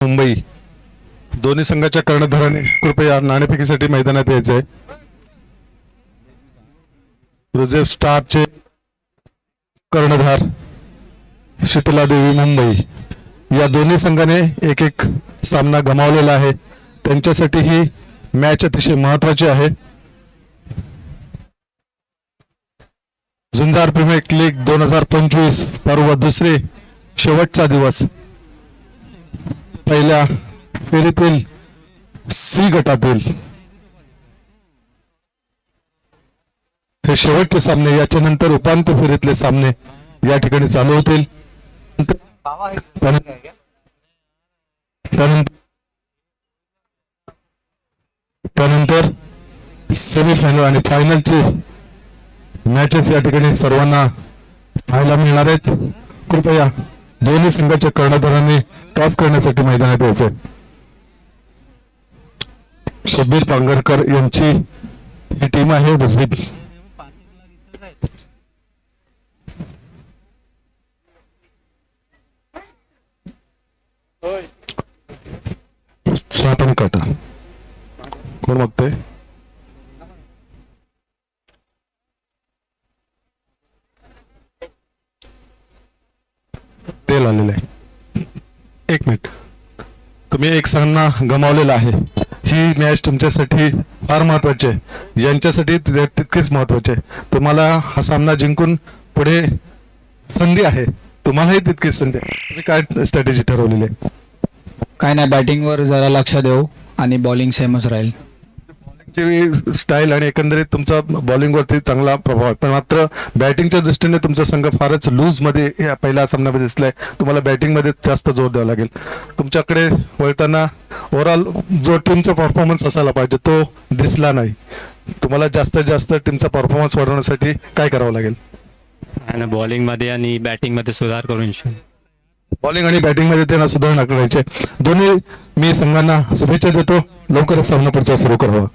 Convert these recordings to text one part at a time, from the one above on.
मुंबई दोन्ही संघाच्या कर्णधाराने कृपया नाणेफेकीसाठी मैदानात यायचंय. रुझेफ स्टारचे कर्णधार शीतला देवी मुंबई या दोन्ही संघाने एक एक सामना गमावलेला आहे. त्यांच्यासाठी ही मॅच अतिशय महत्वाची आहे. झुंजार प्रीमियर लीग 2025 पर्व दुसरे शेवटचा दिवस. पहिल्या फेरीतील सी गटातील हे शेवटचे सामने, याच्या नंतर उपांत्य फेरीतले सामने या ठिकाणी चालू होतील. त्यानंतर सेमीफायनल आणि फायनलचे मॅचेस या ठिकाणी सर्वांना पाहायला मिळणार आहेत. कृपया दोन्ही संघाच्या कर्णधारांनी टॉस करण्यासाठी मैदानात यायचे. शब्बीर पांगरकर यांची ही टीम आहे. शाटन काटा कोण बघतंय? तेल आलेलं आहे. एक मिनिट. तुम्ही एक सामना गमावलेला आहे. ही मॅच तुमच्यासाठी फार महत्वाची आहे. यांच्यासाठी तितकीच महत्वाची आहे. तुम्हाला हा सामना जिंकून पुढे संधी आहे. तुम्हालाही तितकीच संधी आहे. तुम्ही काय स्ट्रॅटेजी ठरवलेली आहे? काय नाही, बॅटिंगवर जरा लक्ष देऊ आणि बॉलिंग सेमच राहील. स्टाईल आणि एकंदरीत तुमचा बॉलिंगवरती चांगला प्रभाव आहे. पण मात्र बॅटिंगच्या दृष्टीने तुमचा संघ फारच लूज मध्ये या पहिल्या सामन्यामध्ये दिसलाय. तुम्हाला बॅटिंग मध्ये जास्त जोर द्यावा लागेल. तुमच्याकडे वळताना ओव्हरऑल जो टीमचा परफॉर्मन्स असायला पाहिजे तो दिसला नाही. तुम्हाला जास्तीत जास्त टीमचा परफॉर्मन्स वाढवण्यासाठी काय करावं लागेल? आणि बॉलिंग मध्ये आणि बॅटिंग मध्ये सुधार करून बॉलिंग आणि बॅटिंग मध्ये त्यांना सुधारणा करायचे. दोन्ही मी संघांना शुभेच्छा देतो. लवकरच सामना पुढचा सुरू करावा.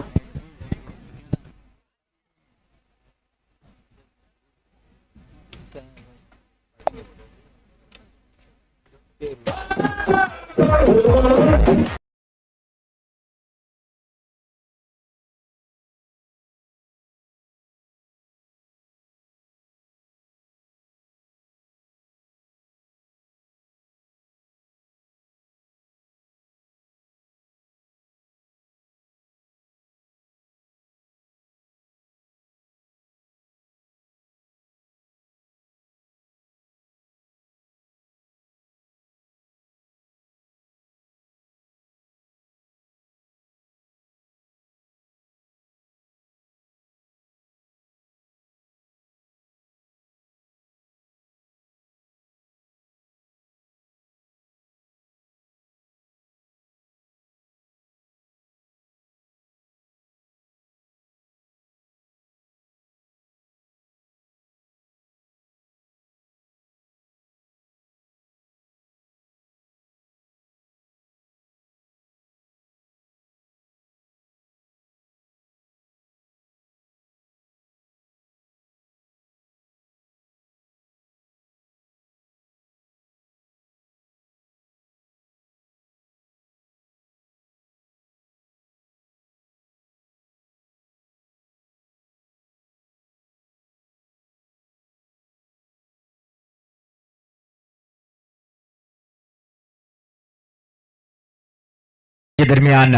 के दरमियान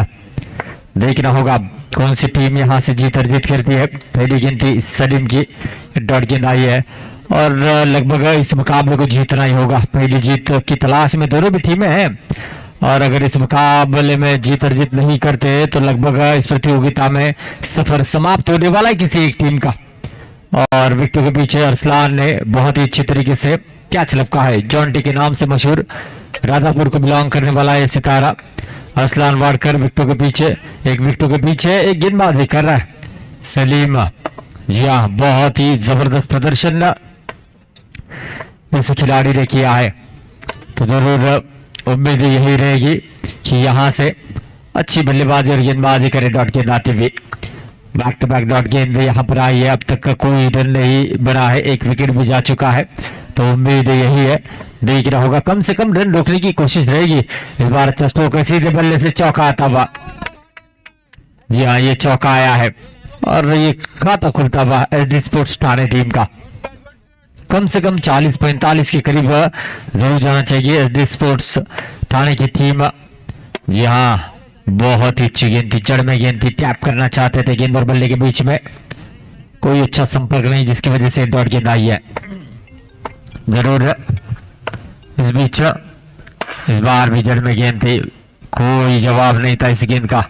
देखना होगा कौन सी टीम यहां से जीत अर्जित करती है. पहली गिनती सलीम की डॉट गेंद आई है और लगभग इस मुकाबले को जीतना ही होगा. पहली जीत की तलाश में दोनों भी टीमें हैं और अगर इस मुकाबले में जीत अर्जित नहीं करते तो लगभग इस प्रतियोगिता में सफर समाप्त होने वाला है किसी एक टीम का. और विकेट के पीछे अरसलान ने बहुत ही अच्छे तरीके से कैच लपका है. जॉन्टी के नाम से मशहूर राधापुर को बिलोंग करने वाला है सितारा अरसलान वाडकर विकेटों के पीछे एक गेंदबाजी कर रहा है सलीम. जी हाँ, बहुत ही जबरदस्त प्रदर्शन इस खिलाड़ी ने किया है. तो जरूर उम्मीद यही रहेगी कि यहाँ से अच्छी बल्लेबाजी और गेंदबाजी करे. डॉट गेंद आते हुए बैक टू बैक डॉट गेंद यहाँ पर आई है. अब तक का कोई रन नहीं बना है. एक विकेट भी जा चुका है. तो उम्मीद यही है, देखना होगा कम से कम रन रोकने की कोशिश रहेगी। इस बार अच्छा स्ट्रोक है, सीधे बल्ले से चौका आता हुआ। जी हाँ, ये चौका आया है और ये खाता खुलता हुआ एसडी स्पोर्ट्स ठाणे टीम का। कम से कम 40-45 के करीब जरूर जाना चाहिए एसडी स्पोर्ट्स ठाणे की टीम। जी हाँ, बहुत ही अच्छी गेंद थी, जड़ में गेंद थी, टैप करना चाहते थे गेंद और बल्ले के बीच में, कोई अच्छा संपर्क नहीं जिसकी वजह से डॉट गेंद आई है। जरूर इस बीच इस बार भी जड़ में गेंद थी, कोई जवाब नहीं था इस गेंद का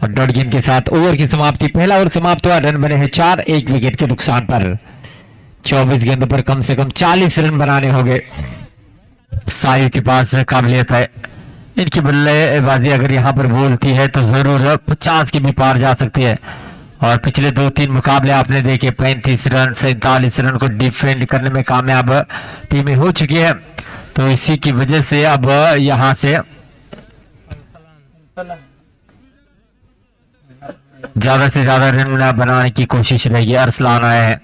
और डॉट गेंद के साथ ओवर की समाप्ति। पहला ओवर समाप्त हुआ, रन बने हैं 4, 1 विकेट के नुकसान पर। 24 गेंदों पर कम से कम 40 रन बनाने होंगे। सायु के पास काबिलियत है, इनकी बल्लेबाजी अगर यहाँ पर बोलती है तो जरूर 50 के भी पार जा सकती है। और पिछले 2-3 मुकाबले आपने देखे 35 रन 47 रन को डिफेंड करने में कामयाब टीमें हो चुकी है, तो इसी की वजह से अब यहाँ से ज्यादा से ज्यादा रन बनाने की कोशिश रहेगी। अरसलान आए हैं,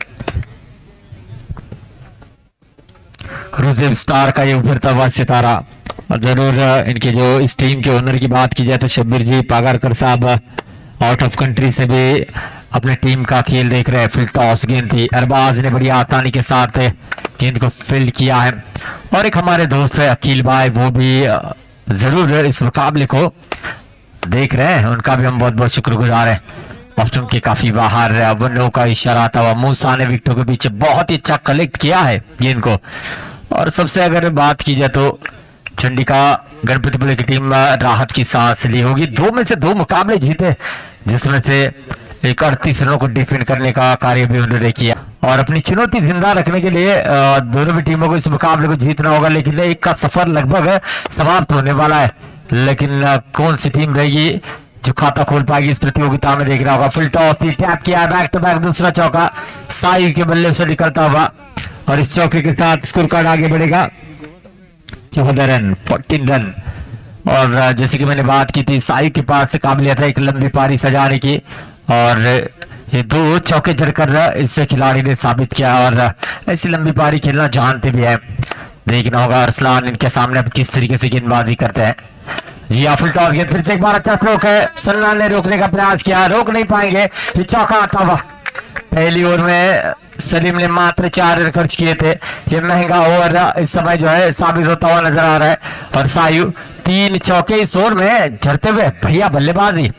रुजेब स्टार का ये उभरता हुआ सितारा। और जरूर इनके जो इस टीम के ओनर की बात की जाए तो शब्बीर जी पागारकर साहब आउट ऑफ कंट्री से भी अपने टीम का खेल देख रहे हैं। फिर टॉस गेंद थी, अरबाज ने बड़ी आसानी के साथ गेंद को फील्ड किया है। और एक हमारे दोस्त है अकील भाई, वो भी जरूर इस मुकाबले को देख रहे हैं, उनका भी हम बहुत बहुत शुक्रगुजार हैं। ऑप्शन के काफी बाहर वनों का इशारा आता हुआ, मूसा ने विकेटों के पीछे बहुत ही अच्छा कलेक्ट किया है गेंद को। और सबसे अगर बात की जाए तो चंडिका गणपतिपुले की टीम राहत की सांस ली होगी। 2 में से 2 मुकाबले जीते, जिसमें से एक 38 रनों को डिफेंड करने का कार्य भी उन्होंने किया। और अपनी चुनौती जिंदा रखने के लिए दोनों भी टीमों को इस मुकाबले को जीतना होगा। लेकिन एक का सफर लगभग समाप्त होने वाला है, लेकिन कौन सी टीम रहेगी जो खाता खोल पाएगी इस प्रतियोगिता में देखना होगा। फुल टॉस थी, टैप किया, बैक टू बैक दूसरा चौका साई के बल्ले से निकलता हुआ। और इस चौके के साथ स्कोर कार्ड आगे बढ़ेगा 14 रन 14 रन। और जैसे कि मैंने बात की थी, साई के पास काबिलियत है एक लंबी पारी सजाने की, और ये 2 चौके जड़कर इस खिलाड़ी ने साबित किया और ऐसी लंबी पारी खेलना जानते भी है। देखना होगा अरसलान इनके सामने अब किस तरीके से गेंदबाजी करते हैं। जी हाँ, फुल टॉस गेंद, फिर से एक बार अच्छा स्ट्रोक है, सन्ना ने रोकने का प्रयास किया, रोक नहीं पाएंगे, ये चौका आता हुआ। पहली ओवर में सलीम ने मात्र 4 रन खर्च किए थे, ये महंगा ओवर इस समय जो है साबित होता हुआ नजर आ रहा है। और सायु 3 चौके इस ओवर में झड़ते हुए, भैया बल्लेबाजी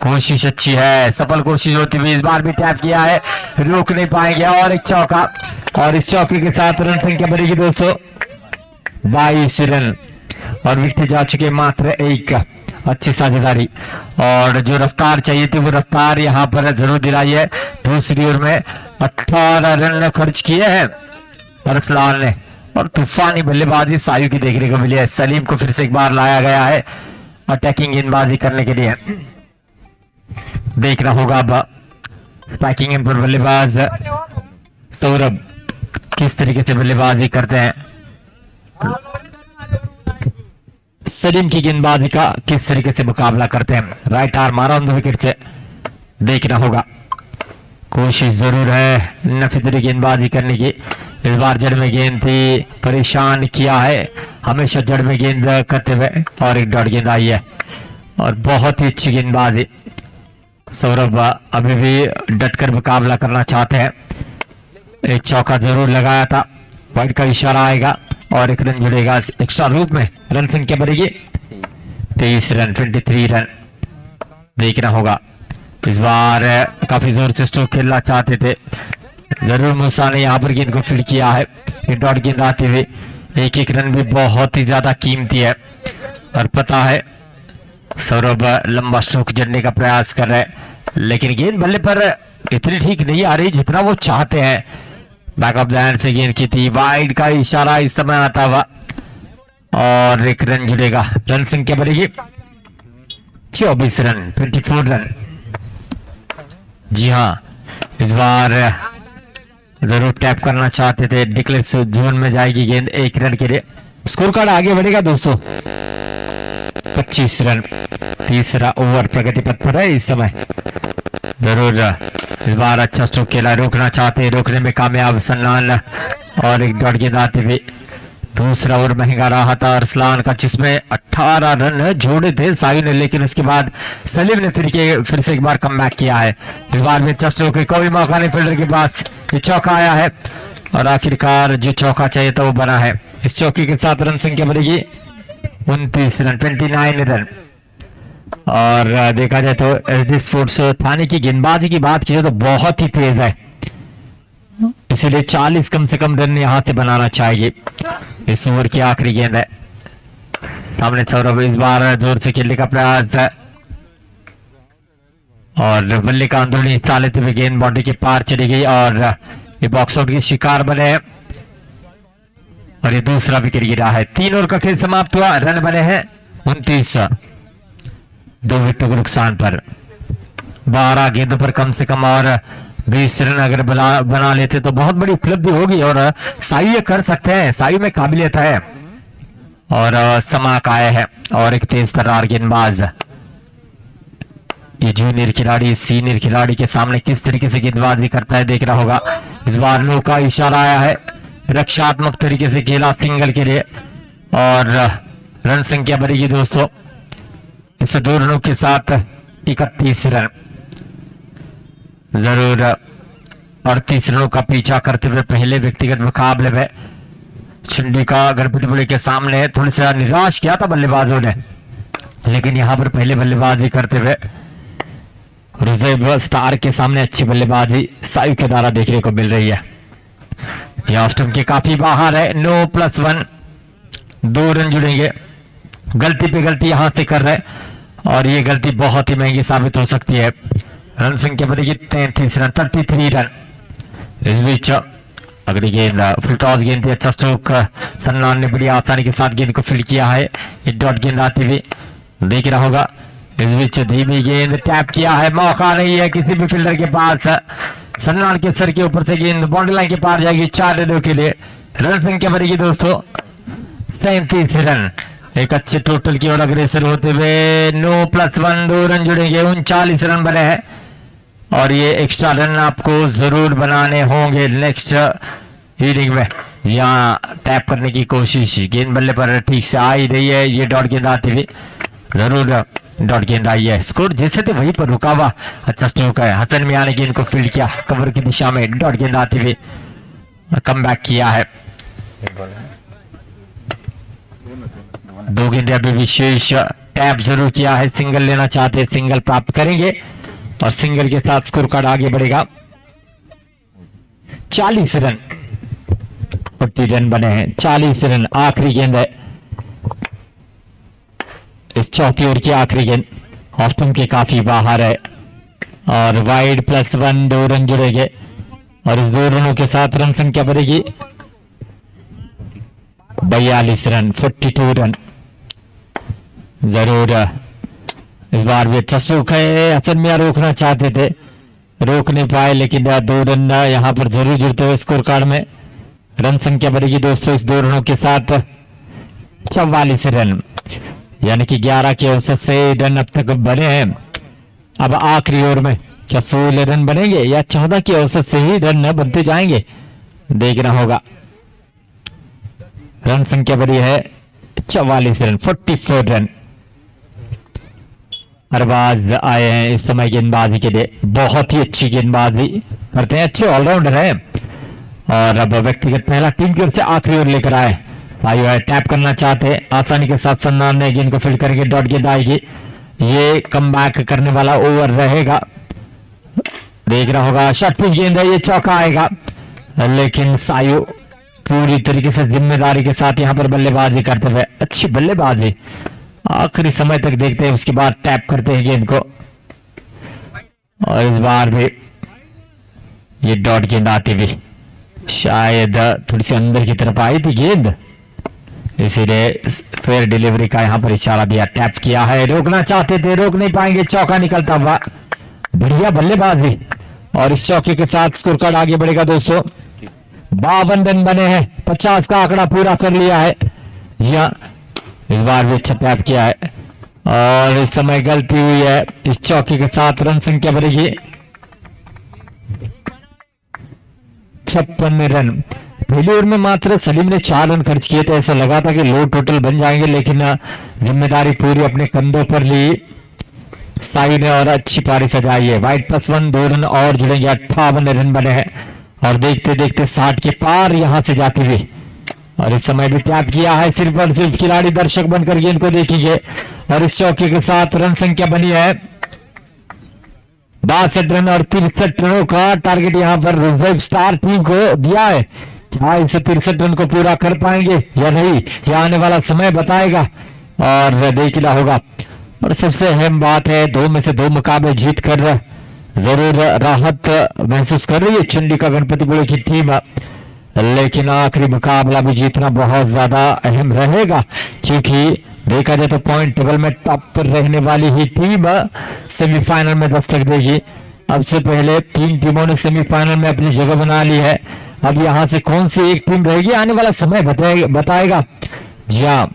कोशिश अच्छी है, सफल कोशिश होती हुई। इस बार भी टैप किया है, रोक नहीं पाएंगे, और एक चौका। और इस चौके के साथ रन संख्या बढ़ेगी 222 रन और विकेट जा चुके मात्र 1। अच्छी साझेदारी और जो रफ्तार चाहिए थी वो रफ्तार यहाँ पर जरूर दिलाई है। दूसरी ओवर में 18 रन खर्च किए हैं अरसलान ने, और तूफानी बल्लेबाजी सायु की देखने को मिली है। सलीम को फिर से एक बार लाया गया है अटैकिंग गेंदबाजी करने के लिए। देखना होगा अब स्पाइकिंग एंड पर बल्लेबाज सौरभ किस तरीके से बल्लेबाजी करते हैं, सलीम की गेंदबाजी का किस तरीके से मुकाबला करते हैं। राइट आर्म मारा ऑन द विकेट से, देखना होगा। कोशिश जरूर है नफीतरी गेंदबाजी करने की। इस बार जड़ में गेंद थी, परेशान किया है हमेशा जड़ में गेंद करते हुए, और एक डॉट गेंद आई है और बहुत ही अच्छी गेंदबाजी। सौरभ अभी भी डटकर मुकाबला करना चाहते हैं। एक चौका जरूर लगाया था, वाइड का इशारा आएगा और एक रन जुड़ेगा एक्स्ट्रा रूप में। रन संख्या बढ़ेगी 23 रन 23 रन। देखना होगा इस बार काफी जोर से स्ट्रोक खेलना चाहते थे, जरूर मूसा ने यहाँ पर गेंद को फील्ड किया है। ये डॉट गेंद आते हुए एक रन भी बहुत ही ज्यादा कीमती है, और पता है सौरभ लंबा स्ट्रोक जड़ने का प्रयास कर रहे हैं, लेकिन गेंद बल्ले पर इतनी ठीक नहीं आ रही जितना वो चाहते हैं। बैक ऑफ द हैंड से गेंद की थी, वाइड का इशारा इस समय आता हुआ और एक रन जुड़ेगा। रन संख्या बढ़ेगी 24 रन 24 रन। जी हाँ, इस बार जरूर टैप करना चाहते थे, डिक्लेयर जोन में जाएगी गेंद 1 रन के लिए। स्कोर कार्ड आगे बढ़ेगा 225 रन। तीसरा ओवर प्रगति पथ पर है इस समय। जरूर इस बार अच्छा स्ट्रोक खेला, रोकना चाहते, रोकने में कामयाब सन्नान और एक डॉट गेंद आते हुए दूसरा ओवर महंगा रहा था अरसलान का, जिसमें 18 रन जोड़े थे साई ने, लेकिन उसके बाद सलीम ने फिर से एक बार कमबैक किया है। इस बार में जस्ट कोई मौका नहीं फील्डर के पास, ये चौका आया है और आखिरकार जो चौका चाहिए था वो बना है। इस चौके के साथ रन संख्या बढ़ेगी 29 रन, 29 रन। और देखा जाए तो एसडी स्पोर्ट्स थाने की गेंदबाजी की बात की तो बहुत ही तेज है, इसीलिए 40 कम से कम रन यहां से बनाना चाहिए। इस ओवर की आखिरी गेंद है, सामने सौरभ इस बार जोर से खेलने का प्रयास है और बल्ले का अंदरूनी हिस्सा लेते हुए गेंद बाउंड्री के पार चली गई और ये बॉक्स आउट के शिकार बने और ये दूसरा विकेट गिरा है। 3 ओवर का खेल समाप्त हुआ, रन बने हैं 29, 2 विकेटों के नुकसान पर। 12 गेंदों पर कम से कम और 20 रन अगर बना लेते तो बहुत बड़ी उपलब्धि होगी और साई ये कर सकते हैं, साई में काबिलियत है। और समाक आया है और एक तेज तर्रार गेंदबाज, ये जूनियर खिलाड़ी सीनियर खिलाड़ी के सामने किस तरीके से गेंदबाजी करता है देखना होगा। इस बार नो का इशारा आया है, रक्षात्मक तरीके से खेला सिंगल के लिए और रन संख्या बढ़ेगी दोस्तों इस 2 रनों के साथ 31 रन। जरूर 38 रनों का पीछा करते हुए पहले व्यक्तिगत मुकाबले में चंडीका गणपतिपुरी के सामने थोड़ी सा निराश किया था बल्लेबाजों ने, लेकिन यहां पर पहले बल्लेबाजी करते हुए रिजर्व स्टार के सामने अच्छी बल्लेबाजी साई के द्वारा देखने को मिल रही है। यह ऑफ स्टंप के काफी बाहर है, नो +1, 2 रन जुड़ेंगे। गलती पे गलती यहां से कर रहे और ये गलती बहुत ही महंगी साबित हो सकती है। रन संख्या बढ़ेगी 33 रन, 33 रन। इस बीच अगली गेंद फुल टॉस गेंद थी, अच्छा स्ट्रोक सन्नान ने बड़ी आसानी के साथ गेंद को फील्ड किया है। एक डॉट गेंद आती हुई देख रहा होगा। इस बीच धीमी गेंद टैप किया है, मौका नहीं है किसी भी फील्डर के पास। सन्नान के सर के ऊपर से गेंद बाउंड्री लाइन के पार जाएगी 4 रनों के लिए। रन संख्या बढ़ेगी दोस्तों 37 रन। एक अच्छे टोटल की ओर अग्रेसर होते हुए नो +1, 2 रन जुड़ेंगे, 39 रन बने हैं और ये एक्स्ट्रा रन आपको जरूर बनाने होंगे नेक्स्ट इनिंग में। यहाँ टैप करने की कोशिश, गेंद बल्ले पर ठीक से आ ही रही है। ये डॉट गेंद आती हुई जरूर डॉट गेंद आई है, स्कोर जैसे थे वहीं पर रुका हुआ। अच्छा स्ट्रोक है, हसन मियां ने गेंद को फील्ड किया कवर की दिशा में, डॉट गेंद आती हुई कम बैक किया है। 2 गेंदे अभी विशेष टैप जरूर किया है, सिंगल लेना चाहते हैं, सिंगल प्राप्त करेंगे और सिंगल के साथ स्कोर कार्ड आगे बढ़ेगा। 40 रन, 40 रन बने हैं, 40 रन। आखिरी गेंद है इस चौथी ओवर की आखिरी गेंद, ऑफ स्टंप के काफी बाहर है और वाइड +1, 2 रन जुड़ेंगे और इस 2 रनों के साथ रन संख्या बढ़ेगी 42 रन, 42 रन। जरूर इस बार भी अच्छा स्ट्रोक है, हसन मियां रोकना चाहते थे, रोक नहीं पाए, लेकिन 2 रन यहां पर जरूर जुड़ते हुए स्कोर कार्ड में। रन संख्या बढ़ेगी दोस्तों इस 2 रनों के साथ 44 रन, यानी कि 11 के औसत से रन अब तक बने हैं। अब आखिरी ओवर में क्या 16 रन बनेंगे या 14 की औसत से ही रन बनते जाएंगे, देखना होगा। रन संख्या बढ़ी है 44 रन, 44 रन। अरबाज आए हैं इस समय गेंदबाजी के लिए, बहुत ही अच्छी गेंदबाजी करते हैं, अच्छे ऑलराउंडर हैं और अब व्यक्तिगत पहला टीम की ओर से आखिरी ओवर लेकर आए। टैप करना चाहते हैं, आसानी के साथ सन्नान ने गेंद को फील्ड करेंगे, डॉट गेंद आएगी। ये कमबैक करने वाला ओवर रहेगा, देख रहा होगा। शॉर्ट पिच गेंद है, ये चौका आएगा, लेकिन सायु पूरी तरीके से जिम्मेदारी के साथ यहां पर बल्लेबाजी करते हुए, अच्छी बल्लेबाजी आखिरी समय तक देखते हैं, उसके बाद टैप करते हैं गेंद को और इस बार भी ये डॉट गेंद आती हुई शायद थोड़ी सी अंदर की तरफ आई थी गेंद, इसीलिए फेयर डिलीवरी का यहां पर इशारा दिया। टैप किया है, रोकना चाहते थे, रोक नहीं पाएंगे, चौका निकलता हुआ। बढ़िया बल्लेबाजी और इस चौके के साथ स्कोर कार्ड आगे बढ़ेगा दोस्तों। 52 रन बने हैं, 50 का आंकड़ा पूरा कर लिया है। यहाँ इस बार भी अच्छा टैप किया है और इस समय गलती हुई है। इस चौके के साथ रन संख्या बढ़ेगी 56 रन, पहली ओवर में मात्र सलीम ने 4 रन खर्च किए थे। ऐसा लगा था कि लो टोटल बन जाएंगे, लेकिन जिम्मेदारी पूरी अपने कंधों पर ली साई ने और अच्छी पारी सजाई है। वाइड +1 2 रन और जुड़ेंगे, 58 रन बने हैं और देखते देखते 60 के पार यहां से जाते हुए और इस समय भी त्याग किया है। सिर्फ और सिर्फ खिलाड़ी दर्शक बनकर गेंद को देखेंगे और इस चौके के साथ रन संख्या बनी है 62 रन और 63 रनों का टारगेट यहां पर रिजर्व स्टार टीम को दिया है। क्या इस 63 रन को पूरा कर पाएंगे या नहीं, यह आने वाला समय बताएगा और देखना होगा। और सबसे अहम बात है 2 में से 2 मुकाबले जीत कर जरूर राहत महसूस कर रही है चंडीगढ़ गणपतिपुर की टीम, लेकिन आखिरी मुकाबला भी जीतना बहुत ज्यादा अहम रहेगा, क्योंकि देखा जाए तो पॉइंट टेबल में टॉप पर रहने वाली ही टीम सेमीफाइनल में दस्तक देगी। अब से पहले 3 टीमों ने सेमीफाइनल में अपनी जगह बना ली है। अब यहां से कौन सी एक टीम रहेगी आने वाला समय बताएगा। जी हाँ,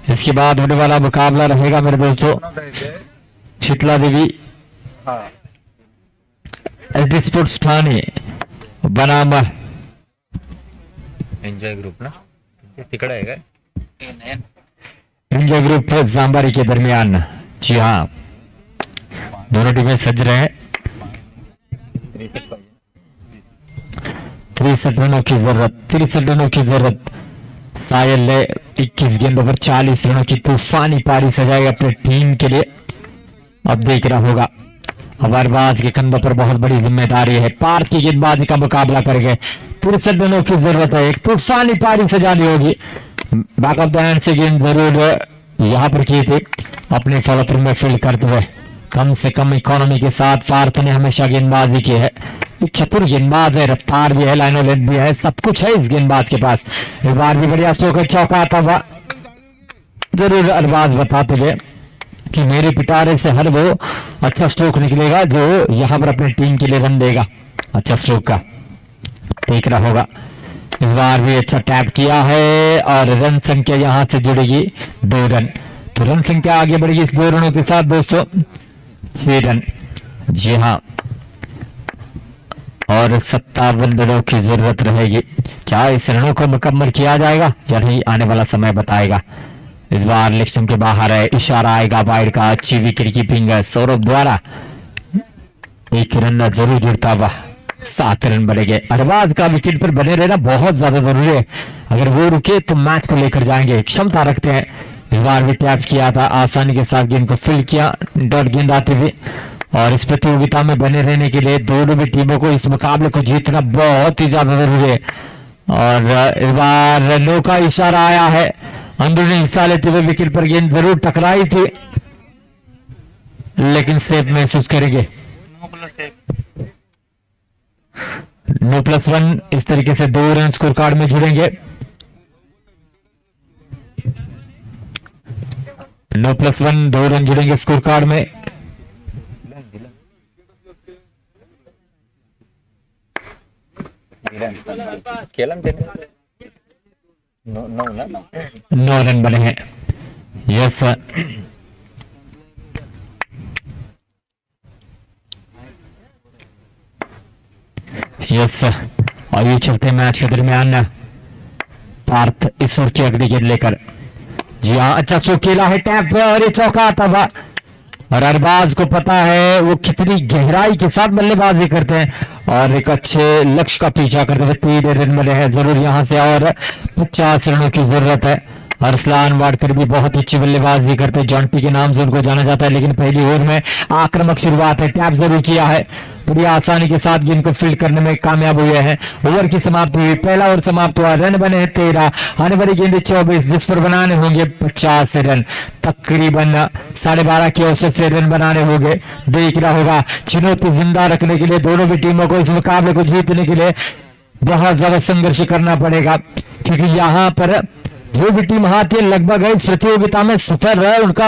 इसके बाद होने वाला मुकाबला रहेगा मेरे दोस्तों शीतला देवी एसडी स्पोर्ट्स ठाणे बनाम एन्जॉय ग्रुप ना तिकडे आहे काय एंजॉय ग्रुप जांबारी के दरमियान। जी हाँ, दोनों टीमें सज रहे हैं। 63 रनों की जरूरत, 63 रनों की जरूरत। साहिल ने 21 गेंदों पर 40 रनों की तूफानी पारी सजाई अपने टीम के लिए। अब देखना होगा, अब अरबाज के कंधों पर बहुत बड़ी जिम्मेदारी है। पार की गेंदबाजी का मुकाबला करेंगे, 63 रनों की जरूरत है, एक तूफानी पारी सजानी होगी। बैक ऑफ द हैंड से गेंद जरूर यहां पर की थी अपने फॉलो थ्रू में फील्ड करते हुए। कम से कम इकोनॉमी के साथ फारत ने हमेशा गेंदबाजी की है। एक चतुर गेंदबाज है, रफ्तार भी है, लाइनो लेंथ भी है, सब कुछ है इस गेंदबाज के पास। एक बार भी बढ़िया स्ट्रोक है, चौका आता हुआ जरूर अरबाज बताते हुए कि मेरे पिटारे से हर वो अच्छा स्ट्रोक निकलेगा जो यहां पर अपनी टीम के लिए रन देगा। अच्छा स्ट्रोक का देख रहा होगा। इस बार भी अच्छा टैप किया है और रन संख्या यहां से जुड़ेगी 2 रन। तो रन संख्या आगे बढ़ेगी इस 2 रनों के साथ दोस्तों 6 रन। जी हाँ, और 57 रनों की जरूरत रहेगी। क्या इस रनों को मुकम्मल किया जाएगा या नहीं आने वाला समय बताएगा। इस बार लेग के बाहर है, इशारा आएगा वाइड का। अच्छी विकेट कीपिंग है सौरभ द्वारा, एक रन जरूर जुड़ता हुआ 7 रन बनेंगे। अरबाज का विकेट पर बने रहना बहुत ज्यादा जरूरी है, अगर वो रुके तो मैच को लेकर जाएंगे, क्षमता रखते हैं। इस बार भी टैप किया था, आसानी के साथ गेंद को फील्ड किया डॉट गेंद आते हुए। और इस प्रतियोगिता में बने रहने के लिए दोनों भी टीमों को इस मुकाबले को जीतना बहुत ही ज्यादा जरूरी है। और इस बार रनों का इशारा आया है, अंदरूनी हिस्सा लेते हुए विकेट पर गेंद जरूर टकराई थी, लेकिन सेफ महसूस करेंगे। No+1 इस तरीके से 2 रन स्कोर कार्ड में जुड़ेंगे। No+1 2 रन जुड़ेंगे स्कोर कार्ड में। केलं त्याने 9 ना 9 रन बने हैं। Yes sir, yes sir. और ये चलते मैच के दरमियान पार्थ इस ओवर की अगली गेंद लेकर। जी हाँ, अच्छा स्ट्रोक खेला है, टैप और ये चौका आता हुआ। और अरबाज को पता है वो कितनी गहराई के साथ बल्लेबाजी करते हैं और एक अच्छे लक्ष्य का पीछा करते हुए 3 रन मिले हैं जरूर यहां से और 50 रनों की जरूरत है। अरसलान वाडकर भी बहुत अच्छी बल्लेबाजी करते हैं, जॉन्टी के नाम से उनको जाना जाता है, लेकिन पहली ओवर में आक्रामक शुरुआत है, टैप जरूर किया है, बड़ी आसानी के साथ गेंद को फील्ड करने में कामयाब हुए हैं। ओवर की समाप्ति हुई, पहला ओवर समाप्त हुआ, रन बने हैं 13, आने वाली गेंद 24 जिस पर बनाने होंगे 50 रन, तकरीबन 12.5 की औसत से रन बनाने होंगे। देखना होगा, चुनौती जिंदा रखने के लिए दोनों भी टीमों को इस मुकाबले को जीतने के लिए बहुत ज्यादा संघर्ष करना पड़ेगा, क्योंकि यहाँ पर जो भी टीम हारती है लगभग इस प्रतियोगिता में सफर उनका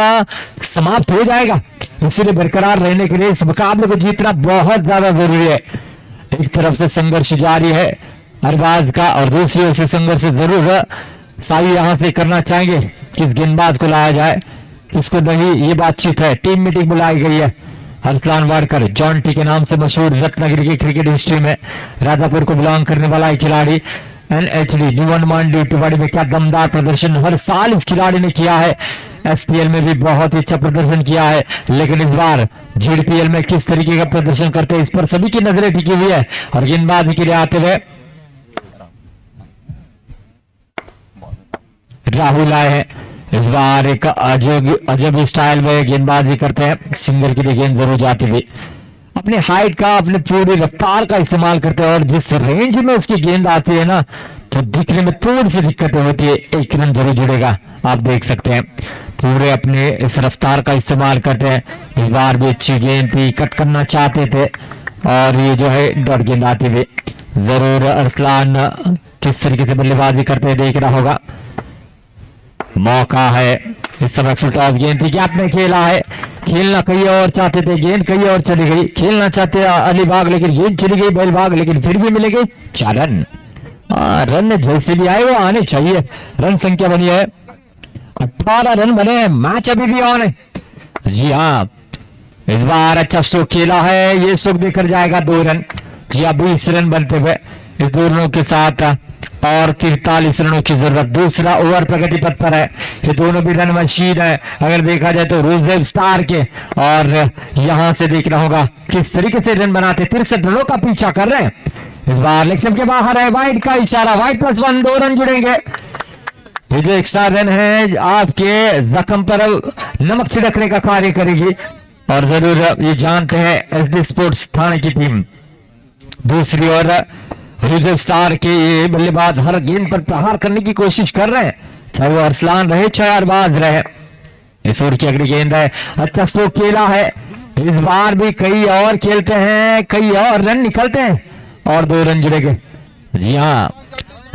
समाप्त हो जाएगा। इसलिए बरकरार रहने के लिए इस मुकाबले को जीतना बहुत ज्यादा जरूरी है। एक तरफ से संघर्ष जारी है अरबाज का और दूसरी ओर से संघर्ष जरूर साई यहां से करना चाहेंगे, किस गेंदबाज को लाया जाए किसको नहीं, ये बातचीत है। टीम मीटिंग बुलाई गई है। अरसलान वाडकर जॉन्टी के नाम से मशहूर रत्नागिरी की क्रिकेट हिस्ट्री में राजापुर को बिलोंग करने वाला एक खिलाड़ी, NHD न्यूवन मांडी तिवाड़ी में क्या दमदार प्रदर्शन हर साल इस खिलाड़ी ने किया है। SPL में भी बहुत ही अच्छा प्रदर्शन किया है, लेकिन इस बार GDPL में किस तरीके का प्रदर्शन करते हैं इस पर सभी की नजरें टिकी हुई है। और गेंदबाजी के लिए आते हुए राहुल आए हैं। इस बार एक अजब स्टाइल में गेंदबाजी करते हैं, सिंगर के लिए गेंद जरूर जाती हुई, अपने हाइट का अपने पूरी रफ्तार का इस्तेमाल करते हैं और जिस रेंज में उसकी गेंद आती है ना तो दिखने में थोड़ी सी दिक्कतें होती है। एक रन जरूर जुड़ेगा, आप देख सकते हैं पूरे अपने इस रफ्तार का इस्तेमाल करते हैं। इस बार भी अच्छी गेंद थी, कट करना चाहते थे और ये जो है डॉट गेंद आती हुई। जरूर अरसलान किस तरीके से बल्लेबाजी करते हैं देख रहा होगा। मौका है इस समय, फुल टॉस गेंद थी, गैप में खेला है, खेलना कहीं और चाहते थे, गेंद कहीं और चली गई, खेलना चाहते अलीबाग लेकिन गेंद चली गई बैलबाग, लेकिन फिर भी मिलेगी 4 रन। रन जैसे भी आए वो आने चाहिए। रन संख्या बनी है 18 रन बने हैं, मैच अभी भी ऑन है। जी हाँ, इस बार अच्छा स्ट्रोक खेला है, ये स्ट्रोक देकर जाएगा 2 रन। जी हाँ, 20 रन बनते हुए इस 2 रनों के साथ और 43 रनों की जरूरत। दूसरा ओवर प्रगति पथ पर है, ये दोनों भी रन मशीन है अगर देखा जाए तो रूजवेव स्टार के। और यहां से देखना होगा किस तरीके से रन बनाते, 63 रनों का पीछा कर रहे हैं। इस बार लेग के बाहर है, वाइड का इशारा, वाइड +1, 2 रन जुड़ेंगे। ये जो एक्स्ट्रा रन है आपके जख्म पर नमक छिड़कने का कार्य करेगी और जरूर ये जानते हैं SD स्पोर्ट्स थाने की टीम। दूसरी ओर रिजर्व स्टार के ये बल्लेबाज हर गेंद पर प्रहार करने की कोशिश कर रहे हैं, चाहे वो अरसलान रहे चाहे अरबाज रहे। इस ओवर की अगली गेंद है, अच्छा स्ट्रोक खेला है, इस बार भी कई और खेलते हैं, कई और रन निकलते हैं और 2 रन जुड़ेंगे। जी हाँ,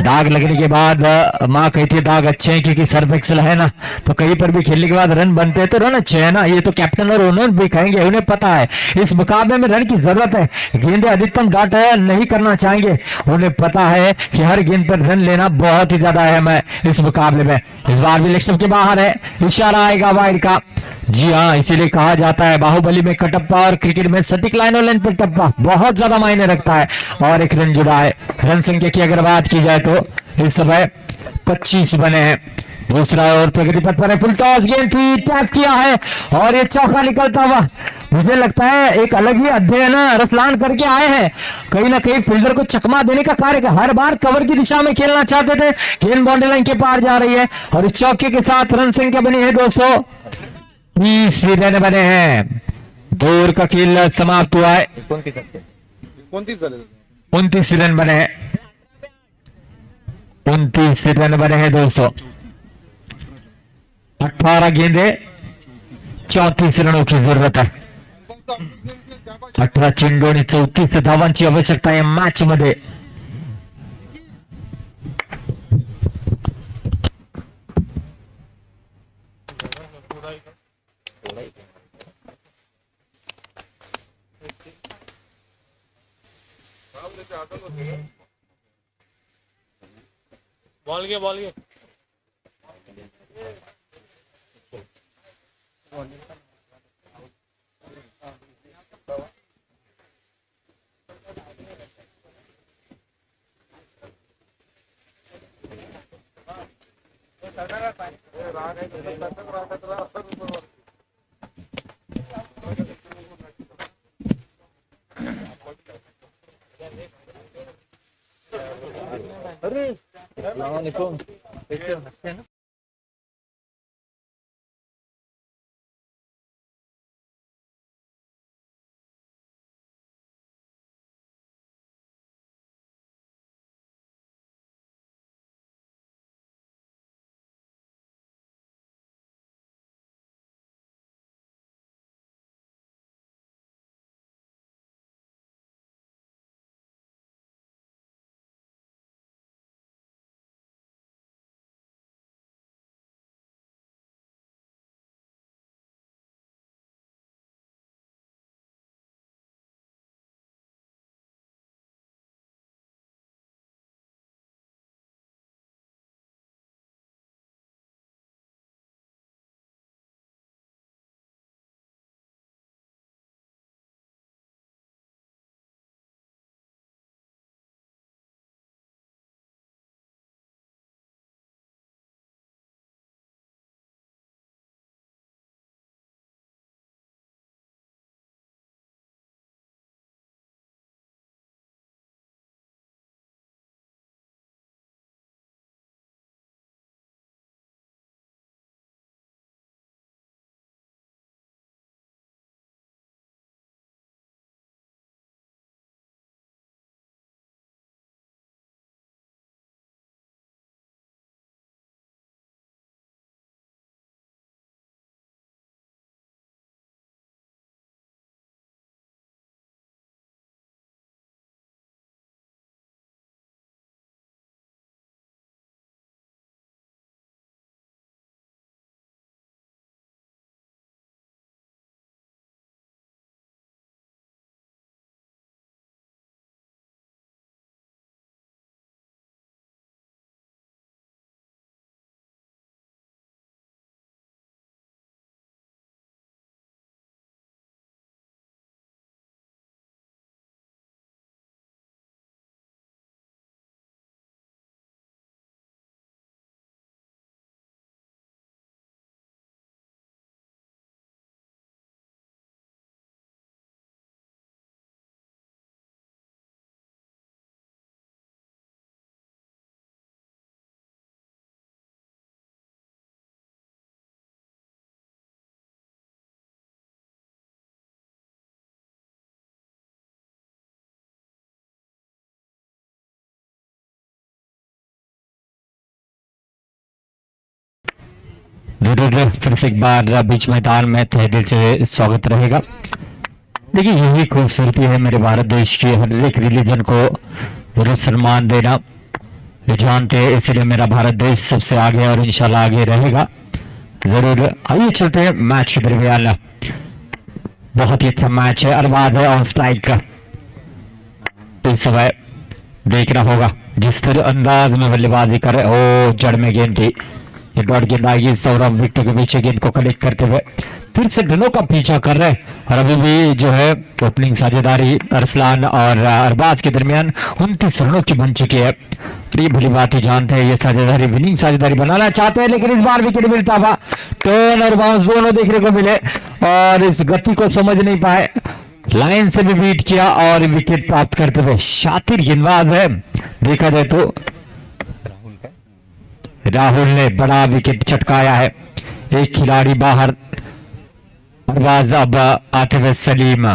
दाग लगने के बाद माँ कहती है दाग अच्छे हैं क्योंकि सर्फ एक्सल है ना, तो कहीं पर भी खेलने के बाद रन बनते हैं तो रन अच्छे है ना, ये तो कैप्टन और ओनर भी कहेंगे, उन्हें पता है इस मुकाबले में रन की जरूरत है, गेंदें अधिकतम डॉट नहीं करना चाहेंगे, उन्हें पता है कि हर गेंद पर रन लेना बहुत ही ज्यादा अहम है इस मुकाबले में। इस बार भी इलेक्शन के बाहर है, इशारा आएगा वाइड का। जी हाँ, इसीलिए कहा जाता है बाहुबली में कटप्पा और क्रिकेट में सटीक लाइनों लाइन पर टप्पा बहुत ज्यादा मायने रखता है। और 1 रन जुड़ा है। रन संख्या की अगर बात की जाए तो इस समय 25 बने हैं। दूसरा और प्रगति पथ पर है, फुल टॉस गेंद थी, टैप किया है और ये चौका निकलता हुआ, मुझे लगता है एक अलग ही अध्ययन अरसलान करके आए हैं, कहीं ना कहीं फील्डर को चकमा देने का कार्य। हर बार कवर की दिशा में खेलना चाहते थे, गेंद बाउंड्री लाइन के पार जा रही है और इस चौके के साथ रन संख्या बनी है 230 रन बने हैं। 2 ओवर का खेल समाप्त हुआ है, 29 रन बने हैं, 29 रन बने हैं दोस्तों। 18 गेंदे 34 रनों की जरूरत है। 18 चेंडू आणि 34 धावांची आवश्यकता आहे मॅच मध्ये। बॉल गया जरूर फिर से एक बार बीच मैदान में तहे दिल से स्वागत रहेगा। देखिए यही खूबसूरती है मेरे भारत देश की, हर एक रिलीजन को जरूर सम्मान देना ये जानते हैं, इसलिए मेरा भारत देश सबसे आगे और इंशाल्लाह आगे रहेगा जरूर। आइए चलते हैं मैच के दरमियान। बहुत ही अच्छा मैच है, अरबाज है ऑन स्ट्राइक का। इस समय देखना होगा जिस तरह अंदाज में बल्लेबाजी करे, ओ जड़ में गेंद थी, ये डॉट गेंद आएगी। सौरभ विकेट के पीछे गेंद को कलेक्ट करते हुए फिर से रनों का पीछा कर रहे हैं और अभी भी जो है ओपनिंग साझेदारी अरसलान और अरबाज के दरमियान 29 रनों की बन चुकी है। ये भली बात ही जानते हैं, ये साझेदारी विनिंग साझेदारी बनाना चाहते हैं, लेकिन इस बार विकेट मिलता हुआ टर्न और बाउंस दोनों देखने को मिले और इस गति को समझ नहीं पाए, लाइन से भी बीट किया और विकेट प्राप्त करते हुए शातिर गेंदबाज है। देखा जाए तो राहुल ने बड़ा विकेट चटकाया है, एक खिलाड़ी बाहर। अरबाज अब आते हुए सलीम,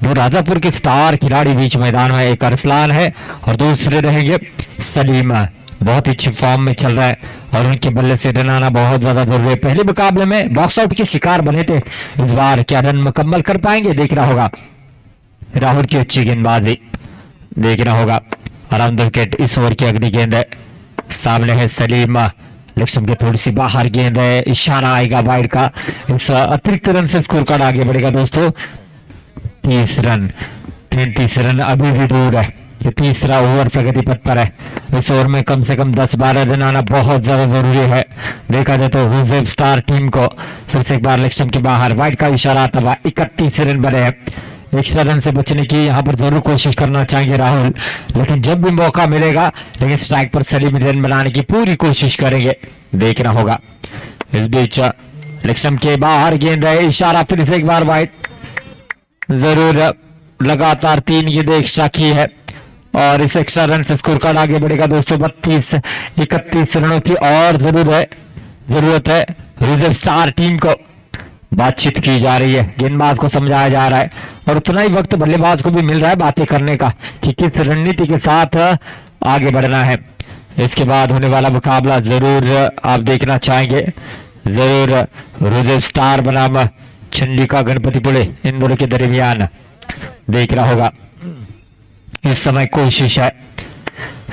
दो राजापुर के स्टार खिलाड़ी बीच मैदान में, एक अरसलान है और दूसरे रहेंगे सलीम। बहुत ही अच्छी फॉर्म में चल रहा है और उनके बल्ले से रन आना बहुत ज्यादा जरूरी है। पहले मुकाबले में बॉक्स आउट के शिकार बने थे, इस बार क्या रन मुकम्मल कर पाएंगे देखना होगा। राहुल की अच्छी गेंदबाजी देखना होगा। अराउंड द विकेट इस ओवर की अगली गेंद है, सामने है सलीम, लेफ्ट के थोड़ी सी बाहर गेंद है, इशारा आएगा वाइड का। इस अतिरिक्त रन से स्कोर कार्ड आगे बढ़ेगा दोस्तों। 30 रन, 33 रन अभी भी दूर है, ये तीसरा ओवर प्रगति पथ पर है। इस ओवर में कम से कम 10-12 रन आना बहुत ज्यादा जरूरी है। देखा जाए तो हुजैब स्टार टीम को फिर से एक बार लेफ्ट के बाहर वाइड का इशारा आता हुआ 31 रन बने हैं। एक्स्ट्रा रन से बचने की यहाँ पर जरूर कोशिश करना चाहेंगे राहुल, लेकिन जब भी मौका मिलेगा, लेकिन स्ट्राइक पर सलीम रन बनाने की पूरी कोशिश करेंगे देखना होगा। इस बीच लेफ्ट के बाहर गेंद है, इशारा फिर से एक बार वाइड, जरूर लगातार 3 गेंदें एक्स्ट्रा की है और इस एक्स्ट्रा रन से स्कोर कार्ड आगे बढ़ेगा दोस्तों। 32-31 रनों की और जरूरत है। रिजर्व स्टार टीम को बातचीत की जा रही है, गेंदबाज को समझाया जा रहा है और उतना ही वक्त बल्लेबाज को भी मिल रहा है बातें करने का कि किस रणनीति के साथ आगे बढ़ना है। इसके बाद होने वाला मुकाबला जरूर आप देखना चाहेंगे, जरूर रिजर्व स्टार बनाम चंडिका गणपतिपुले इन दोनों के दरमियान देखना होगा। इस समय कोशिश है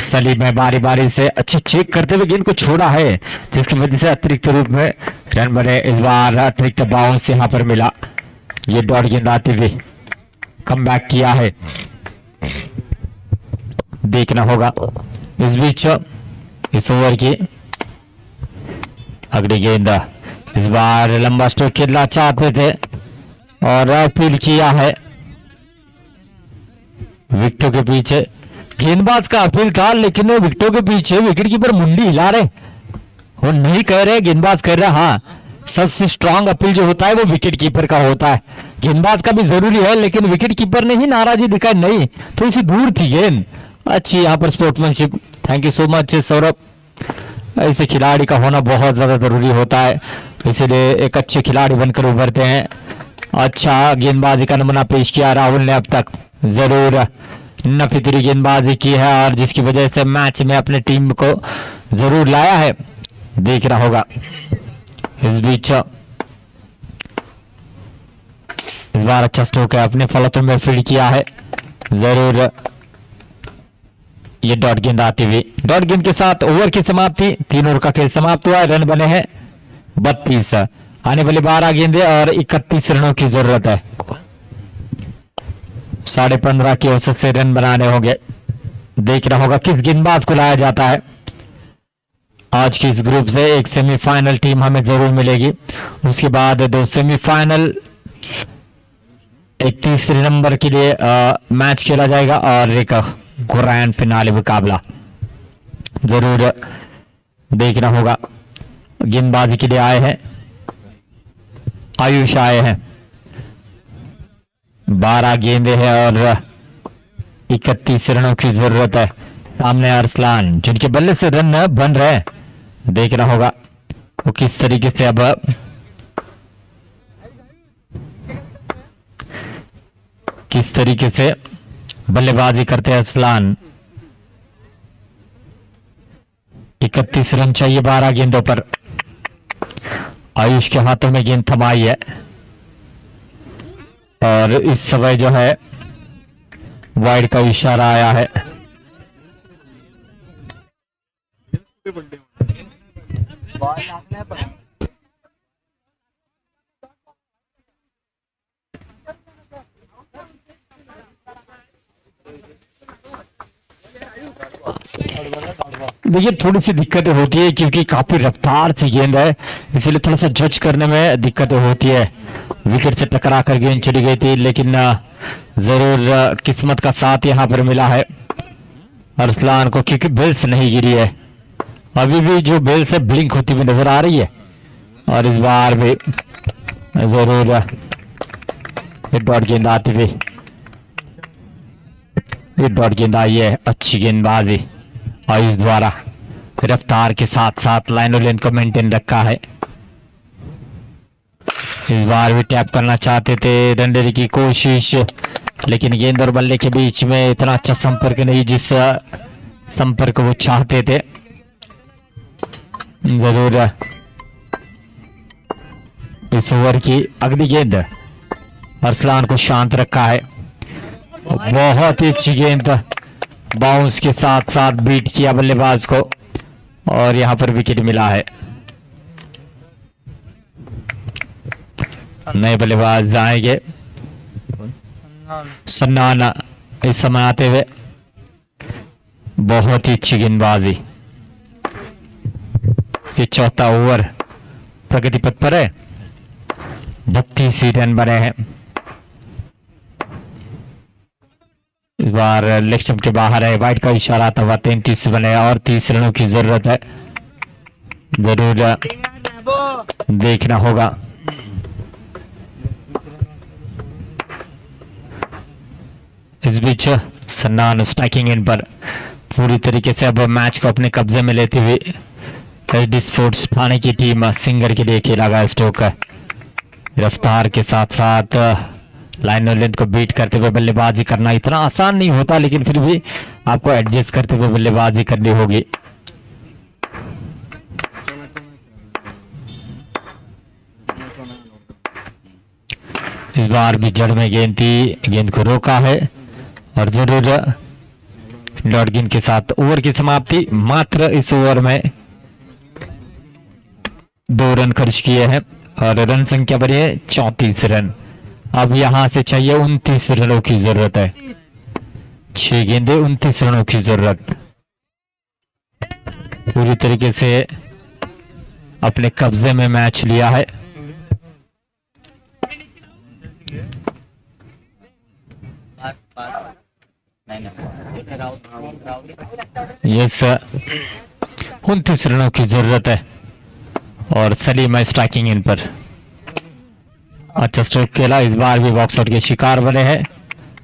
सलीम में बारी बारी से अच्छे चेक करते हुए गेंद को छोड़ा है, जिसकी वजह से अतिरिक्त रूप में रन बने। इस बार अतिरिक्त बाउंस यहां पर मिला, ये डॉट गेंद आते हुए कम बैक किया है देखना होगा। इस बीच इस ओवर की अगली गेंद, इस बार लंबा स्ट्रोक खेलना चाहते थे और अपील किया है विकेटों के पीछे। गेंदबाज का अपील था, लेकिन वो विकेटों के पीछे विकेट कीपर मुंडी हिला रहे, वो नहीं कह रहे, गेंदबाज कह रहा। हाँ, सबसे स्ट्रांग अपील जो होता है वो विकेट कीपर का होता है, गेंदबाज का भी जरूरी है, लेकिन विकेट कीपर ने ही नाराजी दिखाई, नहीं थोड़ी सी दूर थी गेंद। अच्छी यहाँ पर sportsmanship, thank you so much Saurabh. ऐसे खिलाड़ी का होना बहुत ज्यादा जरूरी होता है, इसलिए एक अच्छे खिलाड़ी बनकर उभरते हैं। अच्छा गेंदबाजी का नमूना पेश किया राहुल ने, अब तक जरूर नफितरी गेंदबाजी की है और जिसकी वजह से मैच में अपने टीम को जरूर लाया है देखना होगा। इस बीच इस बार अच्छा स्ट्रोक है, अपने फलतों में फील्ड किया है जरूर। ये डॉट गेंद आती हुई, डॉट गेंद के साथ ओवर की समाप्ति, 3 ओवर का खेल समाप्त हुआ है। रन बने हैं 32, आने वाली 12 गेंदें और 31 रनों की जरूरत है। 15.5 की औसत से रन बनाने होंगे, देखना होगा किस गेंदबाज को लाया जाता है। आज की इस ग्रुप से एक सेमीफाइनल टीम हमें जरूर मिलेगी, उसके बाद 2 सेमीफाइनल, एक तीसरे नंबर के लिए मैच खेला जाएगा और एक ग्रैंड फिनाले मुकाबला जरूर देखना होगा। गेंदबाजी के लिए आए हैं आयुष, आए हैं 12 गेंदे हैं और 31 रनों की जरूरत है। सामने अरसलान जिनके बल्ले से रन बन रहे हैं, देखना होगा वो किस तरीके से अब बल्लेबाजी करते हैं। अरसलान 31 रन चाहिए 12 गेंदों पर। आयुष के हाथों में गेंद थमाई है और इस समय जो है वाइड का इशारा आया है। देखिए थोड़ी सी दिक्कतें होती है क्योंकि काफी रफ्तार से गेंद है, इसीलिए थोड़ा सा जज करने में दिक्कतें होती है। विकेट से टकरा कर गेंद चली गई थी, लेकिन जरूर किस्मत का साथ यहाँ पर मिला है अरसलान को, क्योंकि बेल्स नहीं गिरी है। अभी भी जो बेल्स है ब्लिंक होती हुई नजर आ रही है और इस बार भी जरूर डॉट गेंद आती हुई, ये डॉट गेंद आई है। अच्छी गेंदबाजी आयुष द्वारा, रफ्तार के साथ साथ लाइन और लेंथ को मेंटेन रखा है। इस बार भी टैप करना चाहते थे, रनडेरी की कोशिश, लेकिन गेंद और बल्ले के बीच में इतना अच्छा संपर्क नहीं जिस संपर्क वो चाहते थे। जरूर इस ओवर की अगली गेंद अरसलान को शांत रखा है। बहुत ही अच्छी गेंद, बाउंस के साथ साथ बीट किया बल्लेबाज को और यहां पर विकेट मिला है। नए बल्लेबाज आएंगे, सन्नान इस समय आते हुए। बहुत ही अच्छी गेंदबाजी, ये चौथा ओवर प्रगति पथ पर है। 32 रन बने हैं। इस बार लेग स्टंप के बाहर है, वाइड का इशारा था। 33 बने और 30 रनों की जरूरत है, जरूर देखना होगा। इस बीच सन्नान स्ट्राइकिंग एंड पर पूरी तरीके से अब मैच को अपने कब्जे में लेते हुए एचडी स्पोर्ट्स थाने की टीम सिंगर के लिए खेला गया स्ट्रोक है। रफ्तार के साथ साथ लाइन और लेंथ को बीट करते हुए बल्लेबाजी करना इतना आसान नहीं होता, लेकिन फिर भी आपको एडजस्ट करते हुए बल्लेबाजी करनी होगी। इस बार भी जड़ में गेंद थी, गेंद को रोका है और जरूर डॉट गेंद के साथ ओवर की समाप्ति। मात्र इस ओवर में 2 रन खर्च किए हैं और रन संख्या बनी है 34 रन। अब यहां से चाहिए 29 रनों की जरूरत है। 6 गेंदे 29 रनों की जरूरत, पूरी तरीके से अपने कब्जे में मैच लिया है। यस, 29 रनों की जरूरत है और सलीम है स्ट्राइकिंग इन पर। अच्छा स्ट्रोक खेला, इस बार भी बॉक्स आउट के शिकार बने हैं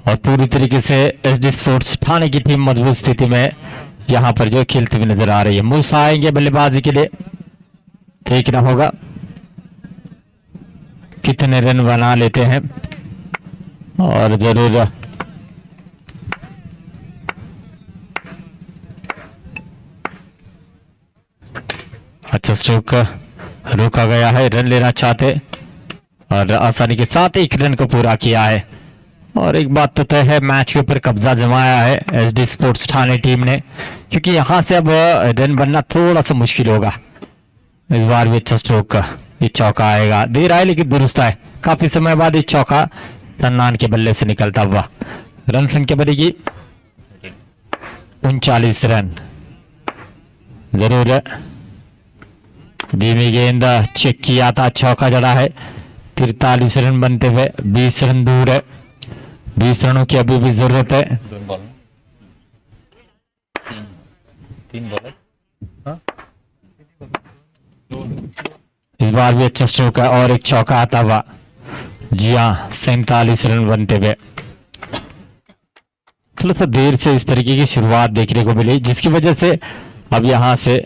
और पूरी तरीके से एचडी स्पोर्ट्स थाने की टीम मजबूत स्थिति में यहां पर जो खेलते हुए नजर आ रही है। मूसा आएंगे बल्लेबाजी के लिए, देखना होगा कितने रन बना लेते हैं और जरूर अच्छा स्ट्रोक रोका गया है। रन लेना चाहते और आसानी के साथ 1 रन को पूरा किया है और एक बात तो तय है, मैच के ऊपर कब्जा जमाया है एचडी स्पोर्ट्स थाने टीम ने, क्योंकि यहां से अब रन बनना थोड़ा सा मुश्किल होगा। इस बार भी अच्छा स्ट्रोक, ये चौका आएगा, देर आए लेकिन दुरुस्त है। काफी समय बाद ये चौका सन्नान के बल्ले से निकलता हुआ। रन संख्या बनेगी 39 रन। जरूर धीमी गेंद चेक किया था, चौका जड़ा है। 43 रन बनते हुए 20 रन दूर है। 20 रनों की अभी भी जरूरत है। 3 बॉल है। इस बार भी अच्छा स्ट्रोक है और एक चौका आता हुआ। जी हाँ, 47 रन बनते हुए। थोड़ा सा देर से इस तरीके की शुरुआत देखने को मिली, जिसकी वजह से अब यहां से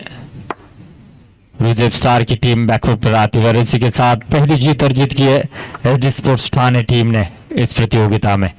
रुजेब स्टार की टीम बैकफुट पर आती है और इसी के साथ पहली जीत अर्जित की है एचडी स्पोर्ट्स थाने टीम ने इस प्रतियोगिता में।